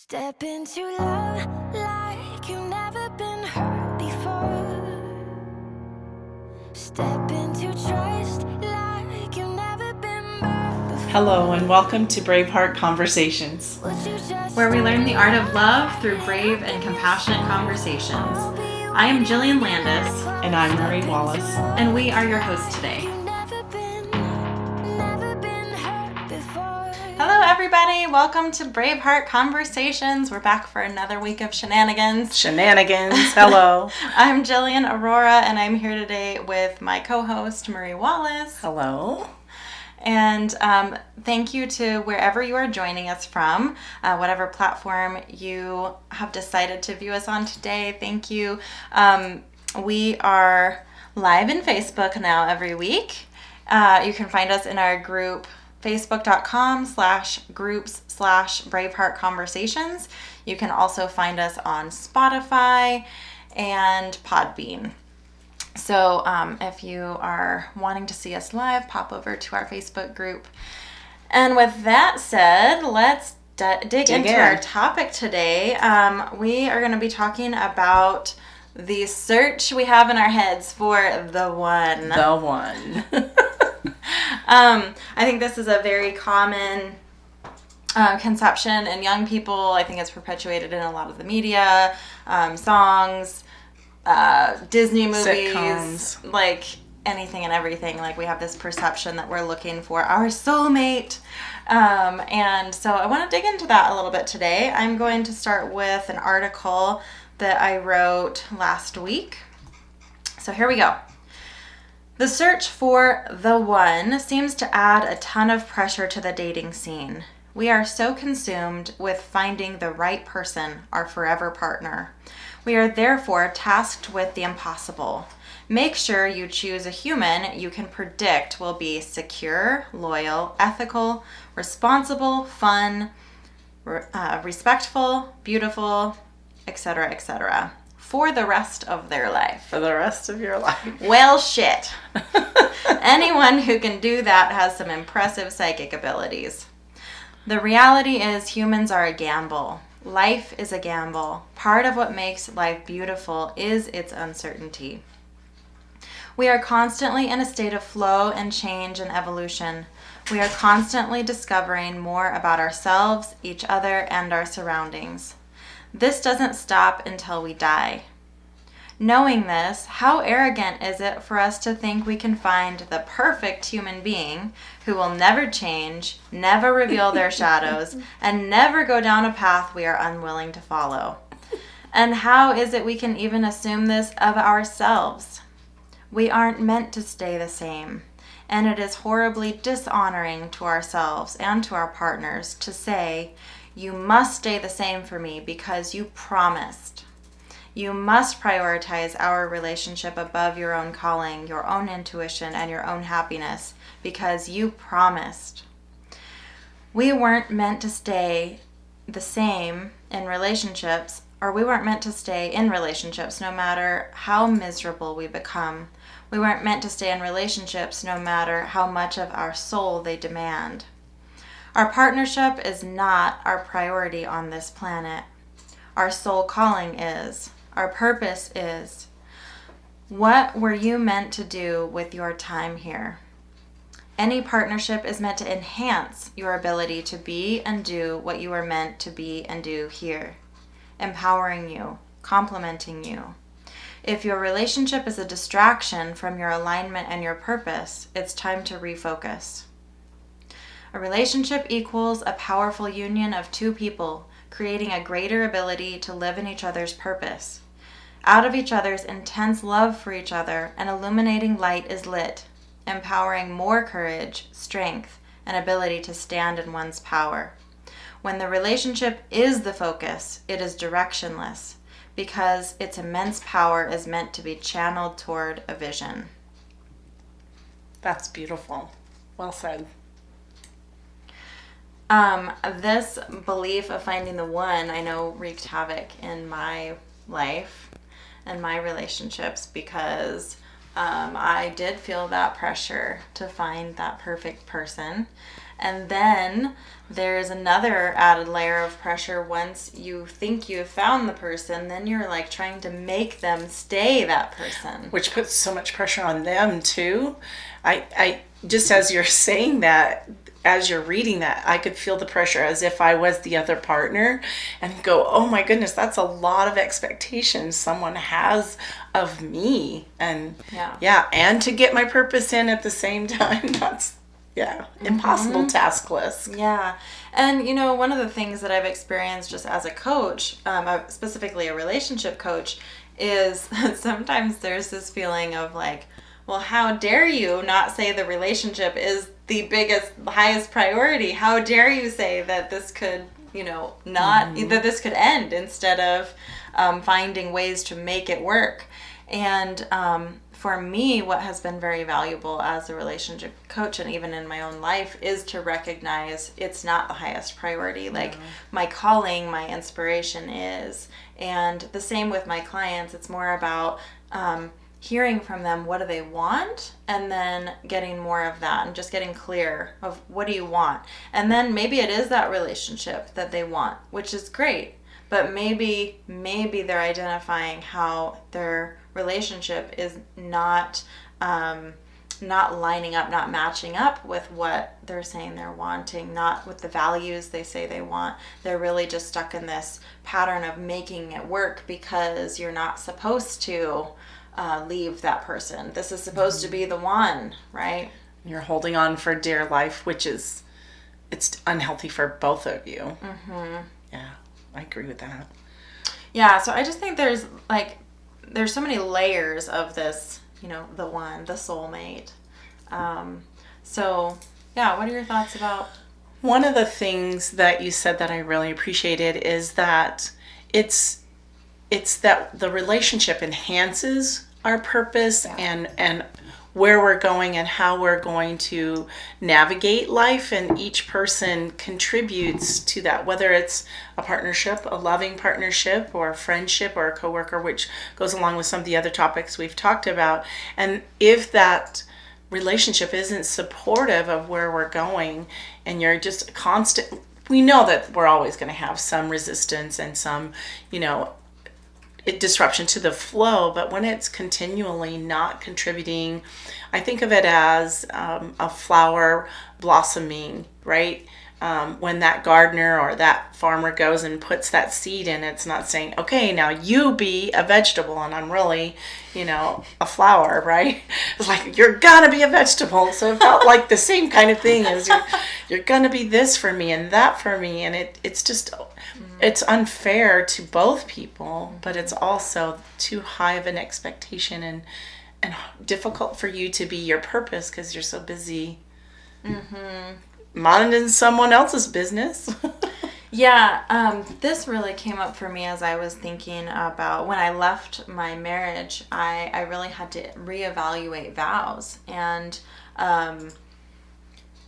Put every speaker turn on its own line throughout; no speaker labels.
Step into love like you've never been hurt before. Step into trust like you've never been burned before.
Hello and welcome to Braveheart Conversations,
where we learn the art of love through brave and compassionate conversations. I am Jillian Landis.
and I'm Marie Wallace.
And we are your hosts today. Hello, everybody. Welcome to Braveheart Conversations. We're back for another week of shenanigans.
Hello.
I'm Jillian Aurora, and I'm here today with my co-host, Marie Wallace.
Hello.
And thank you to wherever you are joining us from, whatever platform you have decided to view us on today. Thank you. We are live in Facebook now every week. You can find us in our group, facebook.com/groups/Braveheart Conversations. You can also find us on Spotify and Podbean. So if you are wanting to see us live, pop over to our Facebook group. And with that said, let's dig into our topic today. We are going to be talking about the search we have in our heads for the one.
The one.
I think this is a very common conception in young people. I think it's perpetuated in a lot of the media, songs, Disney movies,
sitcoms,
like anything and everything. Like we have this perception that we're looking for our soulmate. And so I want to dig into that a little bit today. I'm going to start with an article that I wrote last week. So here we go. The search for the one seems to add a ton of pressure to the dating scene. We are so consumed with finding the right person, our forever partner. We are therefore tasked with the impossible. Make sure you choose a human you can predict will be secure, loyal, ethical, responsible, fun, respectful, beautiful, etc., etc. for the rest of their life.
For the rest of your life.
Well, shit. Anyone who can do that has some impressive psychic abilities. The reality is humans are a gamble. Life is a gamble. Part of what makes life beautiful is its uncertainty. We are constantly in a state of flow and change and evolution. We are constantly discovering more about ourselves, each other, and our surroundings. This doesn't stop until we die. Knowing this, how arrogant is it for us to think we can find the perfect human being who will never change, never reveal their shadows, and never go down a path we are unwilling to follow? And how is it we can even assume this of ourselves? We aren't meant to stay the same, and it is horribly dishonoring to ourselves and to our partners to say, "You must stay the same for me because you promised." You must prioritize our relationship above your own calling, your own intuition, and your own happiness because you promised. We weren't meant to stay the same in relationships, or we weren't meant to stay in relationships no matter how miserable we become. We weren't meant to stay in relationships no matter how much of our soul they demand. Our partnership is not our priority on this planet. Our soul calling is. Our purpose is. What were you meant to do with your time here? Any partnership is meant to enhance your ability to be and do what you were meant to be and do here, empowering you, complementing you. If your relationship is a distraction from your alignment and your purpose, it's time to refocus. A relationship equals a powerful union of two people, creating a greater ability to live in each other's purpose. Out of each other's intense love for each other, an illuminating light is lit, empowering more courage, strength, and ability to stand in one's power. When the relationship is the focus, it is directionless, because its immense power is meant to be channeled toward a vision.
That's beautiful. Well said.
This belief of finding the one, I know, wreaked havoc in my life and my relationships because I did feel that pressure to find that perfect person. And then there's another added layer of pressure once you think you've found the person, then you're like trying to make them stay that person.
Which puts so much pressure on them too. I just as you're saying that, as you're reading that, I could feel the pressure as if I was the other partner and go, oh my goodness, that's a lot of expectations someone has of me. And and to get my purpose in at the same time, that's impossible task list.
Yeah. And, one of the things that I've experienced just as a coach, specifically a relationship coach, is sometimes there's this feeling of like, well, how dare you not say the relationship is the highest priority? How dare you say that this could, that this could end instead of finding ways to make it work? And for me, what has been very valuable as a relationship coach and even in my own life is to recognize it's not the highest priority. Like my calling, my inspiration is. And the same with my clients. It's more about hearing from them, what do they want, and then getting more of that and just getting clear of what do you want. And then maybe it is that relationship that they want, which is great. But maybe they're identifying how their relationship is not lining up, not matching up with what they're saying they're wanting, not with the values they say they want. They're really just stuck in this pattern of making it work because you're not supposed to leave that person. This is supposed to be the one, right?
You're holding on for dear life, it's unhealthy for both of you. Yeah, I agree with that.
Yeah, so I just think there's so many layers of this, the one, the soulmate. So yeah, what are your thoughts about?
One of the things that you said that I really appreciated is that it's that the relationship enhances our purpose and where we're going and how we're going to navigate life, and each person contributes to that, whether it's a partnership, a loving partnership, or a friendship, or a coworker, which goes along with some of the other topics we've talked about. And if that relationship isn't supportive of where we're going and you're just constant, we know that we're always going to have some resistance and some, disruption to the flow, but when it's continually not contributing, I think of it as a flower blossoming, right? When that gardener or that farmer goes and puts that seed in, it's not saying, okay, now you be a vegetable and I'm really, a flower, right? It's like, you're gonna be a vegetable. So it felt like the same kind of thing as you're gonna be this for me and that for me. And it's just, it's unfair to both people, but it's also too high of an expectation and difficult for you to be your purpose because you're so busy monitoring someone else's business.
Yeah, this really came up for me as I was thinking about when I left my marriage. I really had to reevaluate vows, and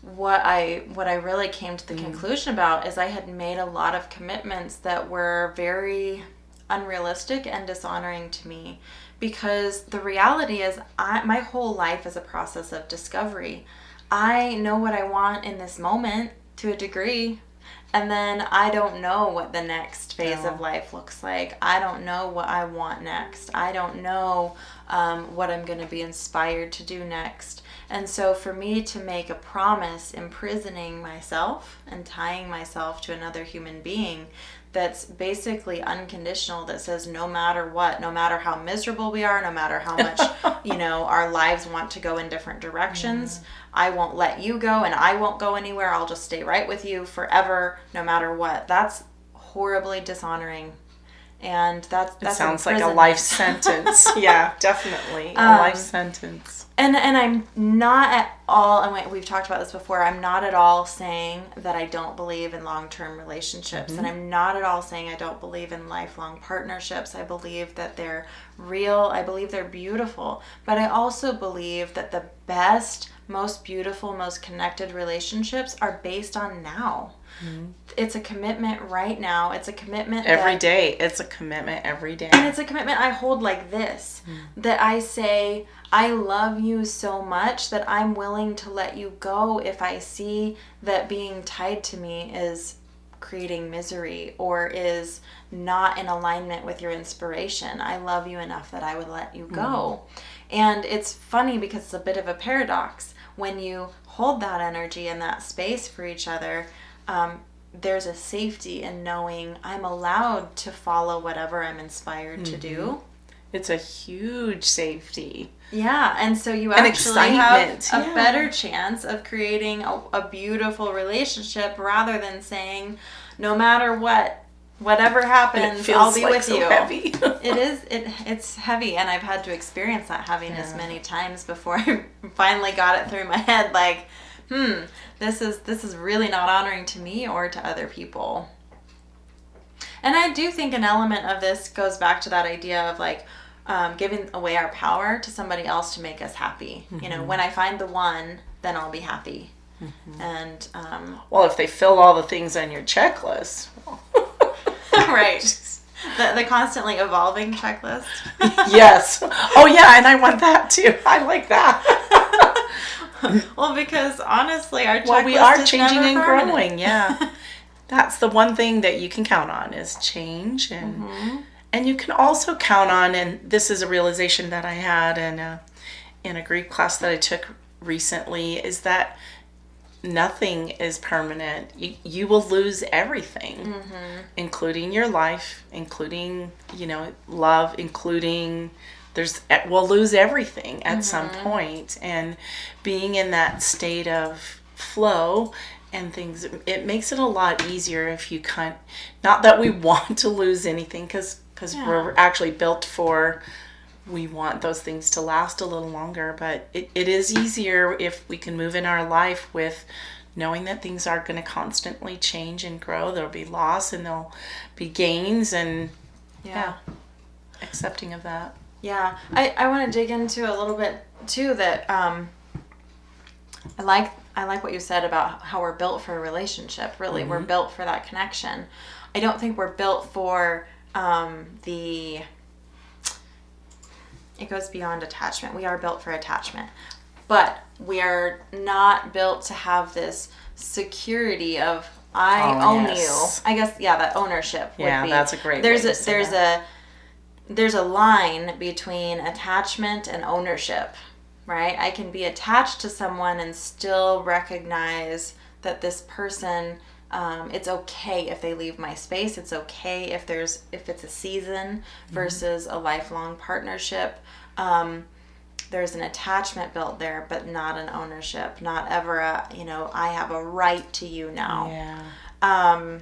what I really came to the conclusion about is I had made a lot of commitments that were very unrealistic and dishonoring to me, because the reality is my whole life is a process of discovery. I know what I want in this moment to a degree, and then I don't know what the next phase of life looks like. I don't know what I want next. I don't know what I'm going to be inspired to do next. And so for me to make a promise imprisoning myself and tying myself to another human being that's basically unconditional, that says no matter what, no matter how miserable we are, no matter how much, our lives want to go in different directions, I won't let you go and I won't go anywhere. I'll just stay right with you forever, no matter what. That's horribly dishonoring. And that
sounds like a life sentence. Yeah, definitely. A life sentence.
And I'm not at all, and we've talked about this before, I'm not at all saying that I don't believe in long-term relationships. And I'm not at all saying I don't believe in lifelong partnerships. I believe that they're real. I believe they're beautiful. But I also believe that the best, most beautiful, most connected relationships are based on now. It's a commitment right now. It's a commitment
Every day. It's a commitment every day.
and it's a commitment I hold like this, that I say, I love you so much that I'm willing to let you go if I see that being tied to me is creating misery or is not in alignment with your inspiration. I love you enough that I would let you go. And it's funny because it's a bit of a paradox. When you hold that energy and that space for each other, there's a safety in knowing I'm allowed to follow whatever I'm inspired to do.
It's a huge safety.
Yeah, and so you
And
actually have
excitement,
a better chance of creating a beautiful relationship rather than saying, no matter what, whatever
And
happens,
it feels
I'll be
like
with
so
you.
heavy.
It's heavy, and I've had to experience that heaviness many times before I finally got it through my head. Like, this is really not honoring to me or to other people. And I do think an element of this goes back to that idea of like giving away our power to somebody else to make us happy. You know, when I find the one, then I'll be happy. And
Well, if they fill all the things on your checklist.
right, the constantly evolving checklist.
Yes. Oh, yeah, and I want that too. I like that.
Well, because honestly, our checklist
Well, we are
is
changing
never
and
permanent.
growing, yeah. That's the one thing that you can count on is change. And you can also count on, and this is a realization that I had in a Greek class that I took recently, is that nothing is permanent. You will lose everything, including your life, including, love, including we'll lose everything at some point. And being in that state of flow and things, it makes it a lot easier if you not that we want to lose anything, because we're actually built we want those things to last a little longer, but it is easier if we can move in our life with knowing that things are going to constantly change and grow. There'll be loss and there'll be gains, and accepting of that.
Yeah, I want to dig into a little bit too that I like what you said about how we're built for a relationship. Really, we're built for that connection. I don't think we're built for it goes beyond attachment. We are built for attachment, but we are not built to have this security of I own
yes.
you. I guess that ownership would be.
That's a great way to say that.
There's a line between attachment and ownership, right? I can be attached to someone and still recognize that this person, it's okay if they leave my space. It's okay if it's a season versus a lifelong partnership. There's an attachment built there, but not an ownership, not ever I have a right to you now.
Yeah.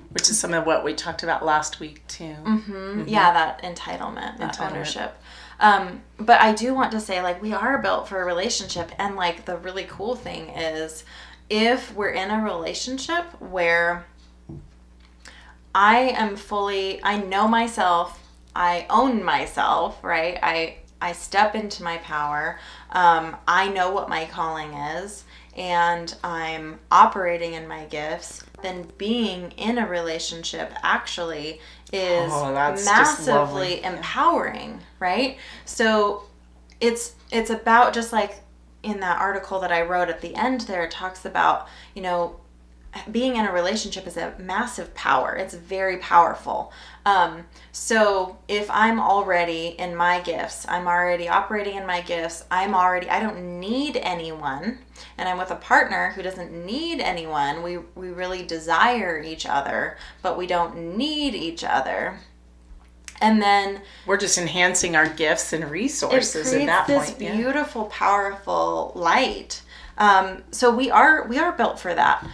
Which is some of what we talked about last week too.
Yeah, that entitlement, that ownership. But I do want to say, like, we are built for a relationship, and like the really cool thing is if we're in a relationship where I know myself, I own myself, right? I step into my power. I know what my calling is, and I'm operating in my gifts, then being in a relationship actually is massively empowering, right? So it's about, just like in that article that I wrote at the end there, it talks about, being in a relationship is a massive power. It's very powerful. So if I'm already in my gifts, I'm already operating in my gifts, I don't need anyone, and I'm with a partner who doesn't need anyone. We really desire each other, but we don't need each other. And then
we're just enhancing our gifts and resources at that point.
It creates this beautiful, powerful light. So we are built for that.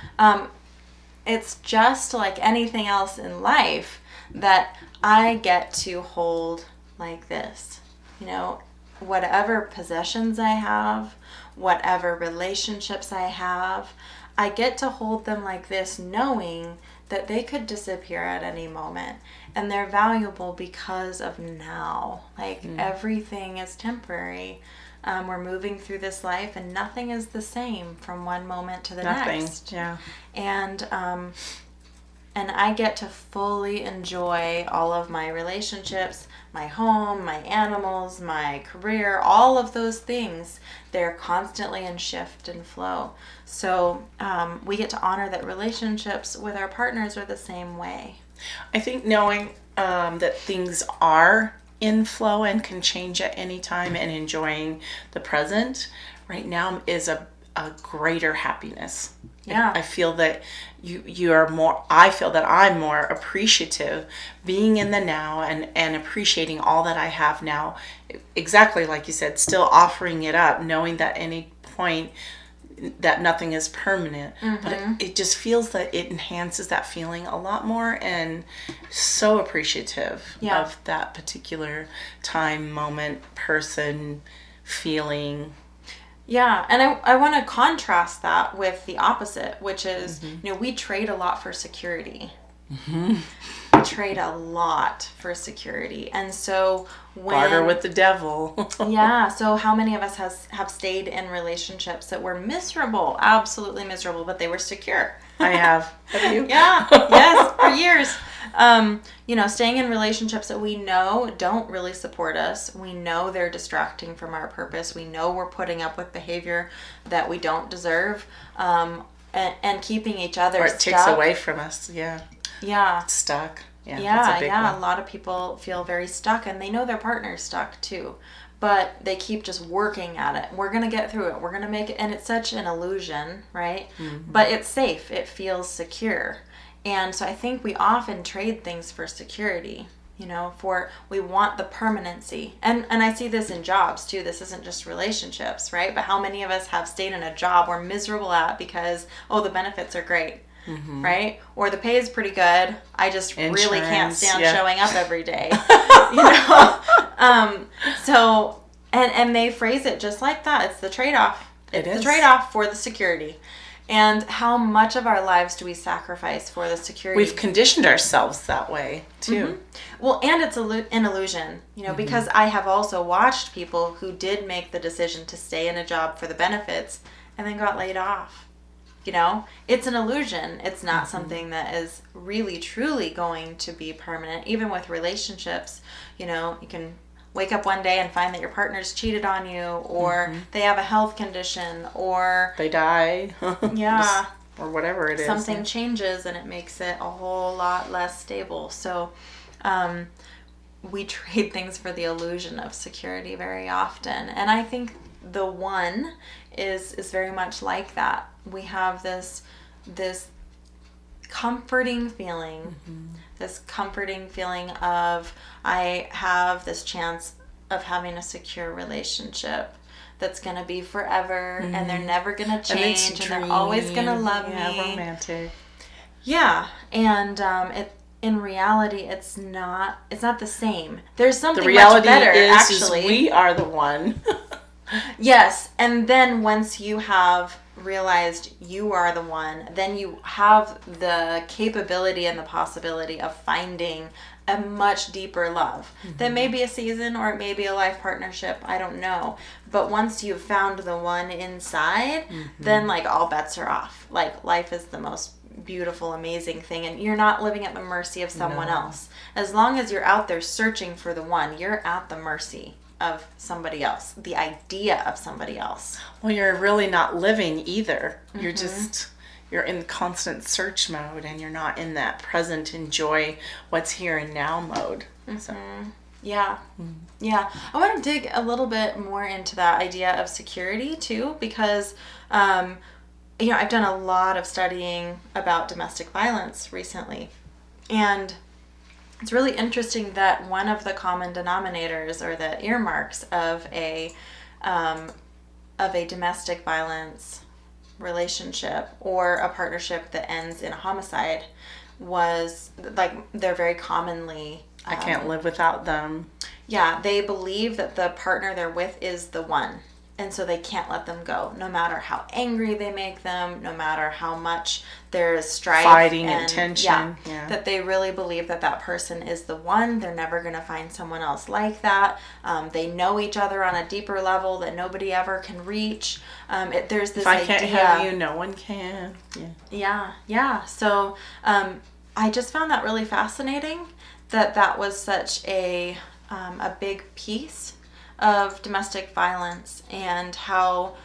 It's just like anything else in life that I get to hold like this. Whatever possessions I have, whatever relationships I have, I get to hold them like this, knowing that they could disappear at any moment, and they're valuable because of now. Like everything is temporary. We're moving through this life, and nothing is the same from one moment to the
Nothing.
next.
Yeah.
And I get to fully enjoy all of my relationships, my home, my animals, my career, all of those things. They're constantly in shift and flow. So we get to honor that relationships with our partners are the same way.
I think knowing that things are in flow and can change at any time, and enjoying the present right now is a greater happiness.
Yeah.
I feel that you are more, I feel that I'm more appreciative being in the now and appreciating all that I have now. Exactly like you said, still offering it up, knowing that any point that nothing is permanent. But it just feels that it enhances that feeling a lot more, and so appreciative of that particular time, moment, person, feeling.
Yeah, and I want to contrast that with the opposite, which is, we trade a lot for security. We trade a lot for security. And so when...
Barter with the devil.
Yeah, so how many of us have stayed in relationships that were miserable, absolutely miserable, but they were secure?
I have. Have you?
Yeah, yes, for years. Staying in relationships that we know don't really support us. We know they're distracting from our purpose. We know we're putting up with behavior that we don't deserve, and keeping each other
Or it
stuck.
takes away from us. Yeah.
Yeah.
Stuck. Yeah, that's a big one.
A lot of people feel very stuck, and they know their partner's stuck too. But they keep just working at it. We're going to get through it. We're going to make it. And it's such an illusion, right? But it's safe. It feels secure. And so I think we often trade things for security, we want the permanency. And I see this in jobs too. This isn't just relationships, right? But how many of us have stayed in a job we're miserable at because, the benefits are great, right? Or the pay is pretty good. I just really can't stand showing up every day, So, and they phrase it just like that. It's the trade-off. It's the trade-off for the security. And how much of our lives do we sacrifice for the security?
We've conditioned ourselves that way, too.
Well, and it's an illusion, because I have also watched people who did make the decision to stay in a job for the benefits and then got laid off. It's an illusion. It's not something that is really, truly going to be permanent. Even with relationships, you can wake up one day and find that your partner's cheated on you, or they have a health condition, or
they die.
Yeah.
Or whatever it is.
Something changes and it makes it a whole lot less stable. So we trade things for the illusion of security very often. And I think the one is very much like that. We have this comforting feeling, this comforting feeling of, I have this chance of having a secure relationship that's going to be forever, and they're never going to change, and they're always going to love me.
Yeah, romantic.
Yeah, and in reality, it's not the same. There's something
the reality
much better,
is
actually.
We are the one.
Yes, and then once you have realized you are the one, then you have the capability and the possibility of finding a much deeper love. That may be a season, or it may be a life partnership, I don't know. But once you've found the one inside, then all bets are off. Life is the most beautiful, amazing thing, and you're not living at the mercy of someone else. As long as you're out there searching for the one, you're at the mercy of somebody else, the idea of somebody else.
Well, you're really not living either. You're just, you're in constant search mode, and you're not in that present, enjoy what's here and now mode. So.
Yeah. Yeah. I want to dig a little bit more into that idea of security too, because, I've done a lot of studying about domestic violence recently, and it's really interesting that one of the common denominators, or the earmarks of a domestic violence relationship or a partnership that ends in a homicide was they're very commonly
I can't live without them.
Yeah, they believe that the partner they're with is the one. and so they can't let them go, no matter how angry they make them, no matter how much there's strife,
Fighting and tension. Yeah.
that they really believe that that person is the one. They're never going to find someone else like that. They know each other on a deeper level that nobody ever can reach. There's this
If I
idea.
can't have you, no one can.
Yeah. So I just found that really fascinating, that was such a big piece of domestic violence, and how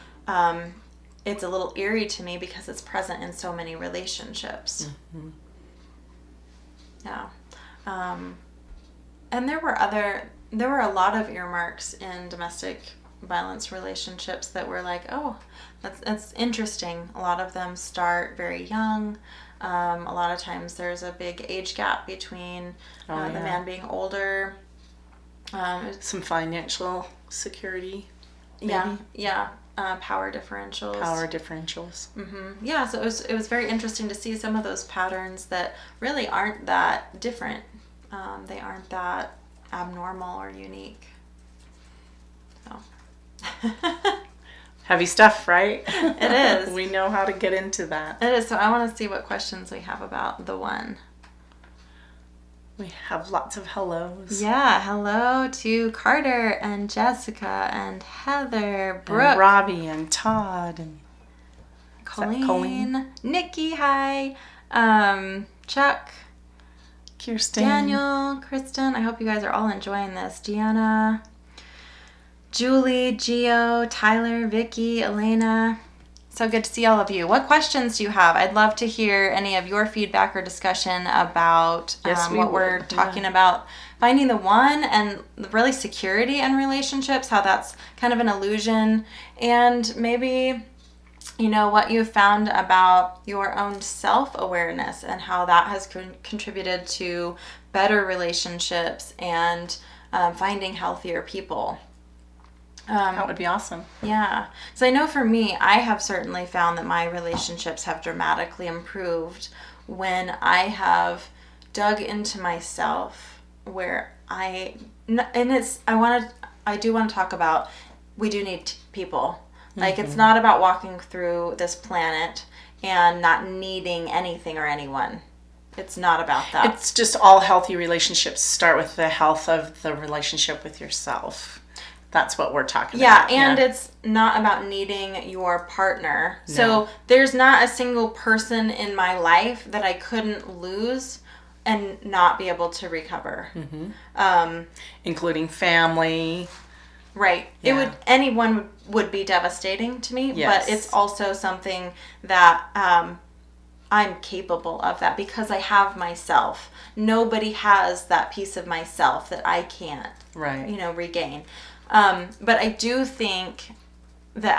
it's a little eerie to me because it's present in so many relationships.
Mm-hmm.
Yeah. And there were a lot of earmarks in domestic violence relationships that were like, oh, that's interesting. A lot of them start very young. A lot of times there's a big age gap between the man being older.
Some financial security. Maybe.
Yeah. Power differentials.
Mm-hmm.
Yeah, so it was very interesting to see some of those patterns that really aren't that different. They aren't that abnormal or unique. So.
Heavy stuff, right?
It is.
We know how to get into that.
It is. So I want to see what questions we have about the one.
We have lots of hellos.
Yeah, hello to Carter and Jessica and Heather, Brooke,
And Robbie and Todd and
Colleen, Nikki, hi, Chuck,
Kirsten,
Daniel, Kristen. I hope you guys are all enjoying this. Deanna, Julie, Gio, Tyler, Vicky, Elena. So good to see all of you. What questions do you have? I'd love to hear any of your feedback or discussion about what we're talking about. Finding the one, and really security in relationships, how that's kind of an illusion. And maybe, what you've found about your own self-awareness and how that has contributed to better relationships and finding healthier people.
That would be awesome.
Yeah. So I know for me, I have certainly found that my relationships have dramatically improved when I have dug into myself, where I do want to talk about, we do need people. Like, it's not about walking through this planet and not needing anything or anyone. It's not about that.
It's just all healthy relationships start with the health of the relationship with yourself. That's what we're talking about.
And it's not about needing your partner. No. So there's not a single person in my life that I couldn't lose and not be able to recover.
Mm-hmm. Including family.
Right. Yeah. Anyone would be devastating to me, but it's also something that I'm capable of that because I have myself. Nobody has that piece of myself that I can't, regain. But I do think that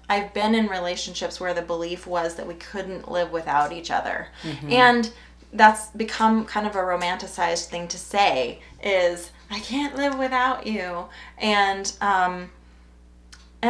I've been in relationships where the belief was that we couldn't live without each other. Mm-hmm. And that's become kind of a romanticized thing to say, is I can't live without you. And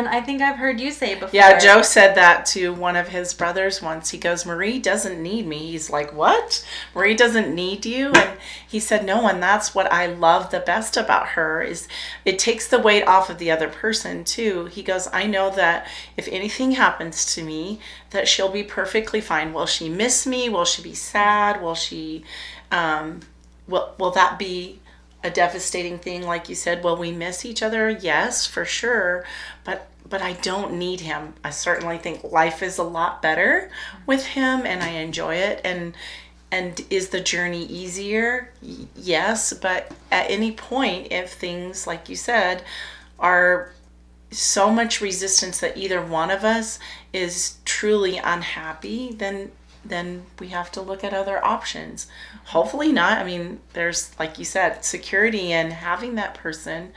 I think I've heard you say before.
Yeah, Joe said that to one of his brothers once. He goes, Marie doesn't need me. He's like, what? Marie doesn't need you? And he said, no, and that's what I love the best about her, is it takes the weight off of the other person too. He goes, I know that if anything happens to me, that she'll be perfectly fine. Will she miss me? Will she be sad? Will she, will that be a devastating thing? Like you said, will we miss each other? Yes, for sure. But I don't need him. I certainly think life is a lot better with him, and I enjoy it. And is the journey easier? Yes, but at any point, if things, like you said, are so much resistance that either one of us is truly unhappy, then we have to look at other options. Hopefully not. I mean, there's, like you said, security in having that person,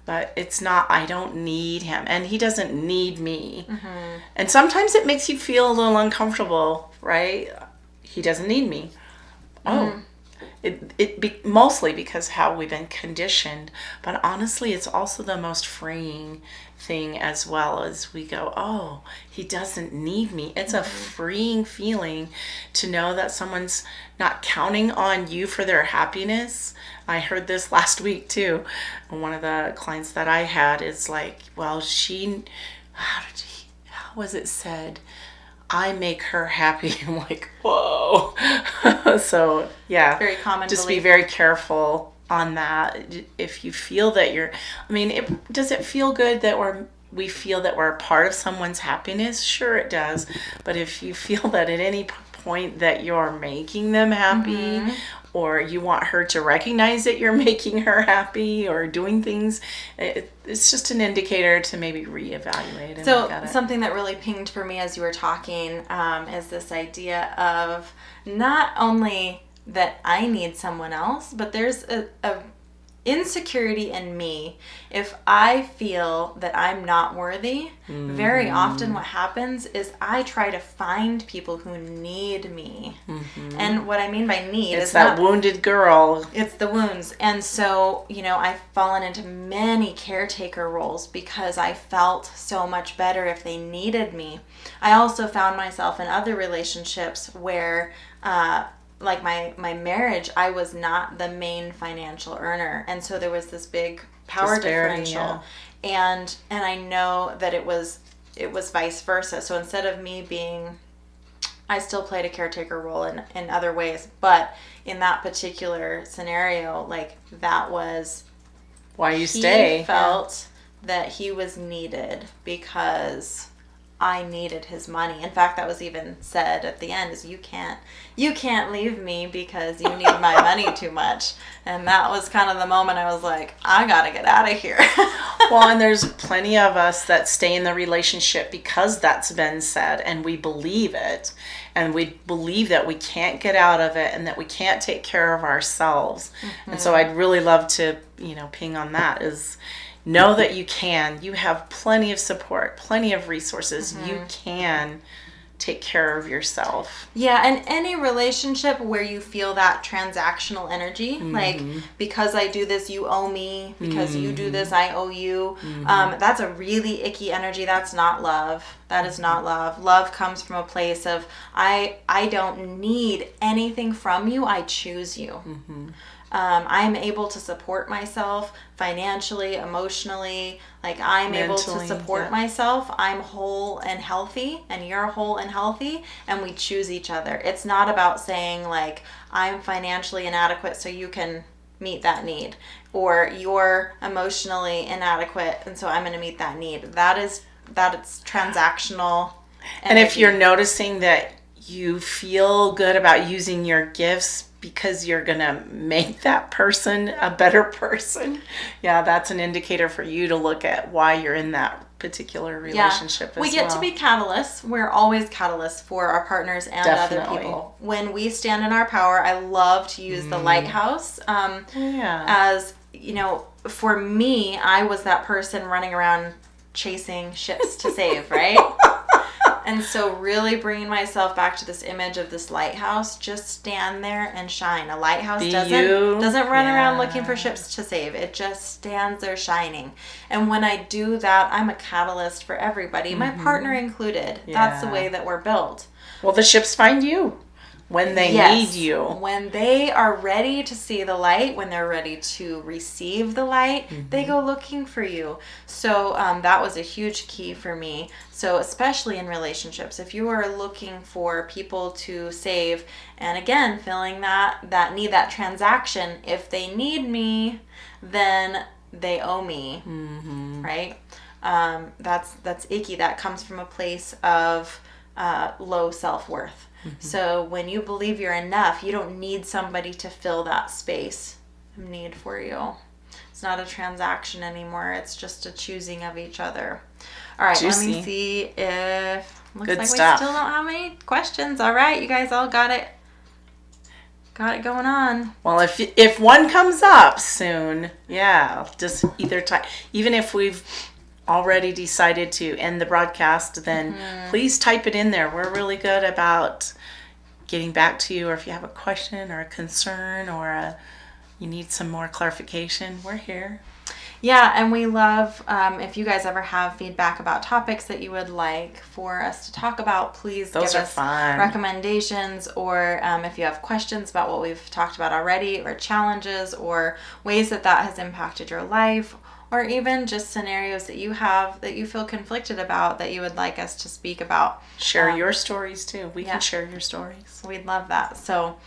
but it's not, I don't need him and he doesn't need me. Mm-hmm. And sometimes it makes you feel a little uncomfortable, right? He doesn't need me. Oh, mostly because how we've been conditioned, but honestly, it's also the most freeing thing as well. As we go, oh, he doesn't need me. It's a freeing feeling to know that someone's not counting on you for their happiness. I heard this last week too. One of the clients that I had is like, well, how was it said? I make her happy. I'm like, whoa. So yeah,
Very common
just
belief.
be very careful on that. If you feel that does it feel good that we feel that we're a part of someone's happiness? Sure it does. But if you feel that at any point that you're making them happy, or you want her to recognize that you're making her happy or doing things, it's just an indicator to maybe reevaluate and look at it.
Something that really pinged for me as you were talking is this idea of not only that I need someone else, but there's a insecurity in me. If I feel that I'm not worthy, very often what happens is I try to find people who need me. And what I mean by need
It's
is
that
not
wounded girl.
it's the wounds. And so, I've fallen into many caretaker roles because I felt so much better if they needed me. I also found myself in other relationships where, like my marriage, I was not the main financial earner. And so there was this big power
Disparity,
differential. And I know that it was vice versa. So instead of me I still played a caretaker role in other ways, but in that particular scenario, like that was
Why you stay.
he felt that he was needed because I needed his money. In fact, that was even said at the end is you can't leave me because you need my money too much. And that was kind of the moment I was like, I gotta get out of here.
Well, and there's plenty of us that stay in the relationship because that's been said and we believe it. And we believe that we can't get out of it and that we can't take care of ourselves. And so I'd really love to, ping on that is know that you can. You have plenty of support, plenty of resources. You can take care of yourself.
Yeah, and any relationship where you feel that transactional energy, like because I do this, you owe me, because you do this, I owe you, that's a really icky energy. That's not love. That is not love. Love comes from a place of, I don't need anything from you, I choose you. I'm able to support myself financially, emotionally, like I'm able to
Mentally,
support
yeah.
myself. I'm whole and healthy and you're whole and healthy and we choose each other. It's not about saying like, I'm financially inadequate so you can meet that need, or you're emotionally inadequate and so I'm going to meet that need. That it's transactional.
And if
energy.
you're noticing that you feel good about using your gifts because you're going to make that person a better person, that's an indicator for you to look at why you're in that particular relationship as well.
We get to be catalysts. We're always catalysts for our partners and
Definitely.
other people. When we stand in our power, I love to use the lighthouse as, for me, I was that person running around chasing ships to save, right? And so really bringing myself back to this image of this lighthouse, just stand there and shine. A lighthouse doesn't run around looking for ships to save. It just stands there shining. And when I do that, I'm a catalyst for everybody, my partner included. That's the way that we're built.
Well, the ships find you when they need you.
When they are ready to see the light, when they're ready to receive the light, they go looking for you. So that was a huge key for me. So especially in relationships, if you are looking for people to save, and again, feeling that need, that transaction, if they need me, then they owe me, right? That's icky. That comes from a place of low self-worth. So when you believe you're enough, you don't need somebody to fill that space of need for you. It's not a transaction anymore. It's just a choosing of each other. All right,
Juicy.
let me see if... Looks
Good
like
stuff.
we still don't have any questions. All right, you guys all got it going on.
Well, if one comes up soon, just either type. Even if we've already decided to end the broadcast, then please type it in there. We're really good about getting back to you, or if you have a question or a concern or you need some more clarification, we're here.
Yeah, and we love if you guys ever have feedback about topics that you would like for us to talk about, please
Those
give
are
us
fun.
recommendations, or if you have questions about what we've talked about already, or challenges, or ways that has impacted your life, or even just scenarios that you have that you feel conflicted about that you would like us to speak about.
Share your stories too. We can share your stories.
We'd love that. So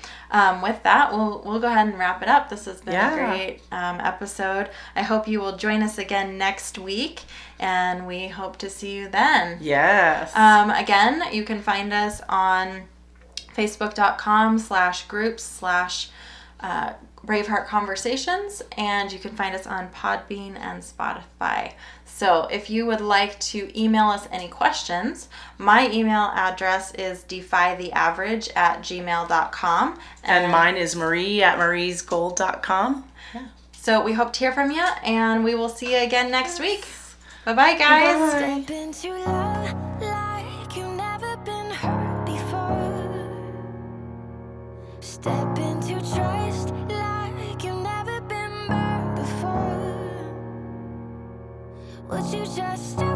with that, we'll go ahead and wrap it up. This has been a great episode. I hope you will join us again next week, and we hope to see you then.
Yes.
Again, you can find us on facebook.com/groups/Braveheart Conversations, and you can find us on Podbean and Spotify. So if you would like to email us any questions, my email address is defytheaverage@gmail.com.
And mine is marie@mariesgold.com.
Yeah. So we hope to hear from you, and we will see you again next week. Bye-bye, guys.
Bye.
Step into love like you've never been hurt before. Step into trust like you've never been burned before. Would you just step